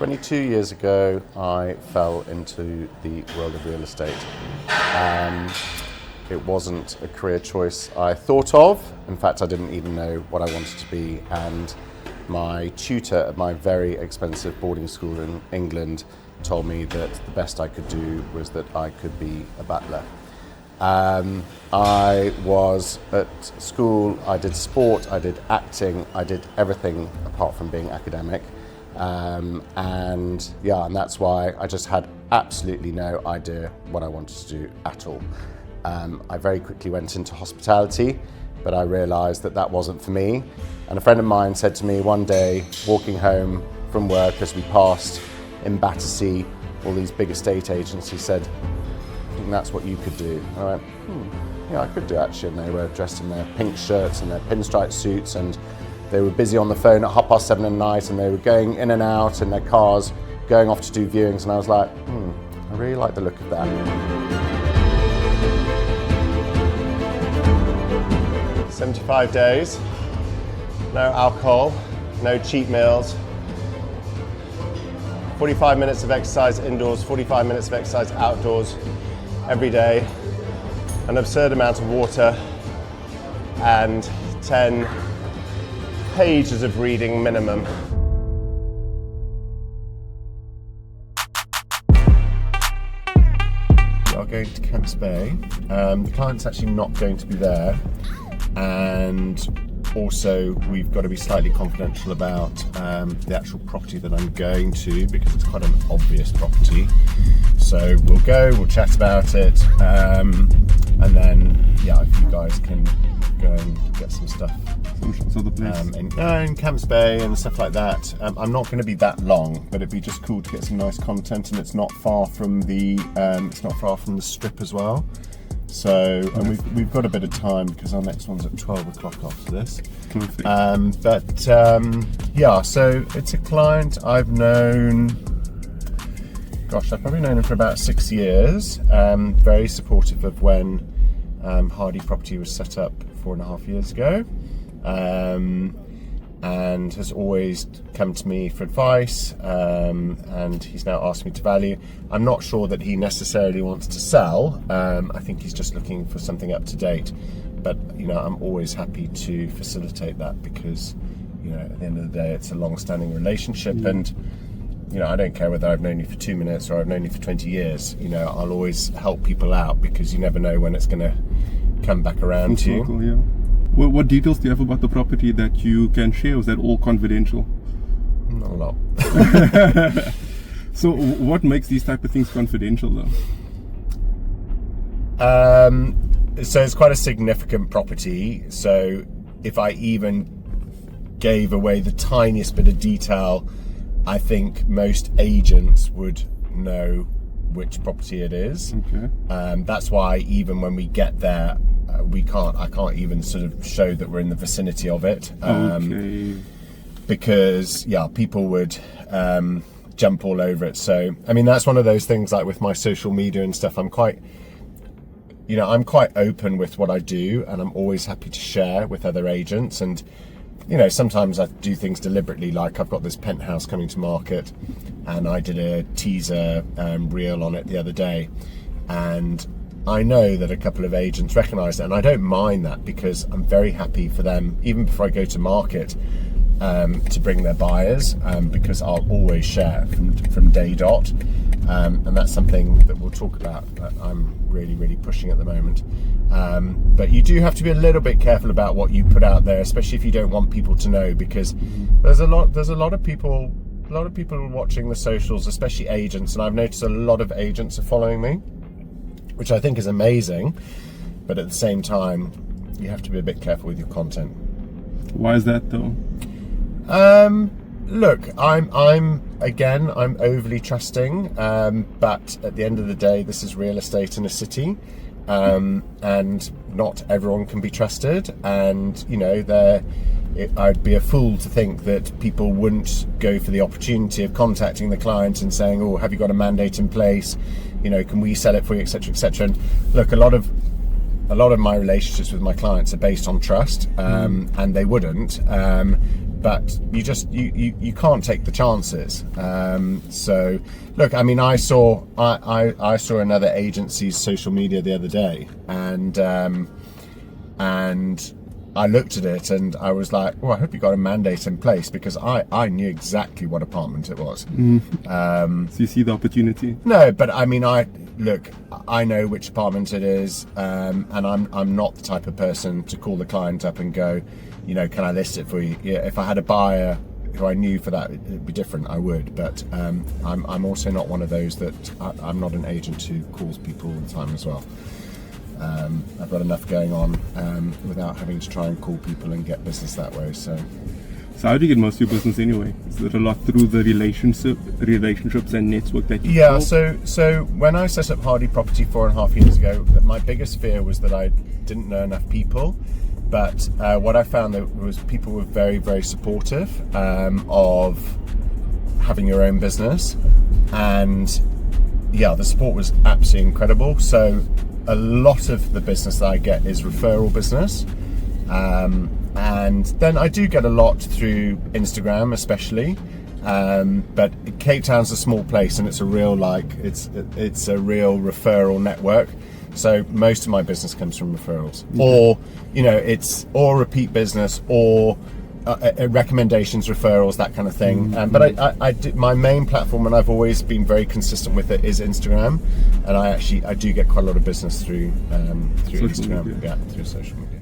22 years ago, I fell into the world of real estate. It wasn't a career choice I thought of. In fact, I didn't even know what I wanted to be. And my tutor at my very expensive boarding school in England told me that the best I could do was that I could be a butler. I was at school, I did sport, I did acting, I did everything apart from being academic. And that's why I just had absolutely no idea what I wanted to do at all. I very quickly went into hospitality, but I realised that that wasn't for me. And a friend of mine said to me one day, walking home from work as we passed in Battersea, all these big estate agents, he said, I think that's what you could do. And I went, yeah, I could do actually. And they were dressed in their pink shirts and their pinstripe suits, and they were busy on the phone at 7:30 at night, and they were going in and out in their cars, going off to do viewings. And I was like, I really like the look of that. 75 days, no alcohol, no cheat meals, 45 minutes of exercise indoors, 45 minutes of exercise outdoors every day, an absurd amount of water, and 10 pages of reading minimum. We are going to Camps Bay. The client's actually not going to be there. And also we've got to be slightly confidential about the actual property that I'm going to, because it's quite an obvious property. So we'll chat about it, and then if you guys can go and get some stuff in Camps Bay and stuff like that. I'm not going to be that long, but it'd be just cool to get some nice content, and it's not far from the strip as well. So, and we've got a bit of time because our next one's at 12 o'clock after this. Perfect. So it's a client I've known, I've probably known him for about 6 years. Very supportive of when Hardie Property was set up 4.5 years ago. And has always come to me for advice, and he's now asked me to value. I'm not sure that he necessarily wants to sell. I think he's just looking for something up to date, but I'm always happy to facilitate that, because at the end of the day it's a long-standing relationship. And I don't care whether I've known you for 2 minutes or I've known you for 20 years. I'll always help people out, because you never know when it's going to come back around to you. Yeah. Well, what details do you have about the property that you can share? Is that all confidential? Not a lot. So what makes these type of things confidential though? So it's quite a significant property. So if I even gave away the tiniest bit of detail, I think most agents would know which property it is. Okay. That's why even when we get there, I can't even sort of show that we're in the vicinity of it. Because people would jump all over it. So I mean, that's one of those things, like with my social media and stuff, I'm quite open with what I do, and I'm always happy to share with other agents. And sometimes I do things deliberately, like I've got this penthouse coming to market, and I did a teaser reel on it the other day, and I know that a couple of agents recognise it, and I don't mind that, because I'm very happy for them, even before I go to market, to bring their buyers, because I'll always share from day dot, and that's something that we'll talk about that I'm really, really pushing at the moment. But you do have to be a little bit careful about what you put out there, especially if you don't want people to know, because there's a lot of people watching the socials, especially agents, and I've noticed a lot of agents are following me, which I think is amazing, but at the same time, you have to be a bit careful with your content. Why is that though? Look, I'm overly trusting, but at the end of the day, this is real estate in a city, and not everyone can be trusted, and I'd be a fool to think that people wouldn't go for the opportunity of contacting the client and saying, oh, have you got a mandate in place? Can we sell it for you, etc., etc. And look, a lot of my relationships with my clients are based on trust, and they wouldn't. but you can't take the chances. So look, I mean, I saw another agency's social media the other day, and I looked at it and I was like, oh, I hope you got a mandate in place, because I knew exactly what apartment it was. So you see the opportunity? No, but I mean, I know which apartment it is, and I'm not the type of person to call the client up and go, you know, can I list it for you? Yeah, if I had a buyer who I knew for that, it'd be different, I would. But I'm also not one of those that I'm not an agent who calls people all the time as well. I've got enough going on without having to try and call people and get business that way. So how do you get most of your business anyway? Is it a lot through the relationships and network that you Yeah, build? so when I set up Hardie Property 4.5 years ago, my biggest fear was that I didn't know enough people. But what I found that was people were very, very supportive of having your own business, and yeah, the support was absolutely incredible. So a lot of the business that I get is referral business, and then I do get a lot through Instagram, especially. But Cape Town's a small place, and it's a real it's a real referral network. So most of my business comes from referrals, or you know, it's or repeat business, or recommendations, referrals, that kind of thing. But I do, my main platform, and I've always been very consistent with it, is Instagram, and I do get quite a lot of business through Instagram, media. yeah, through social media.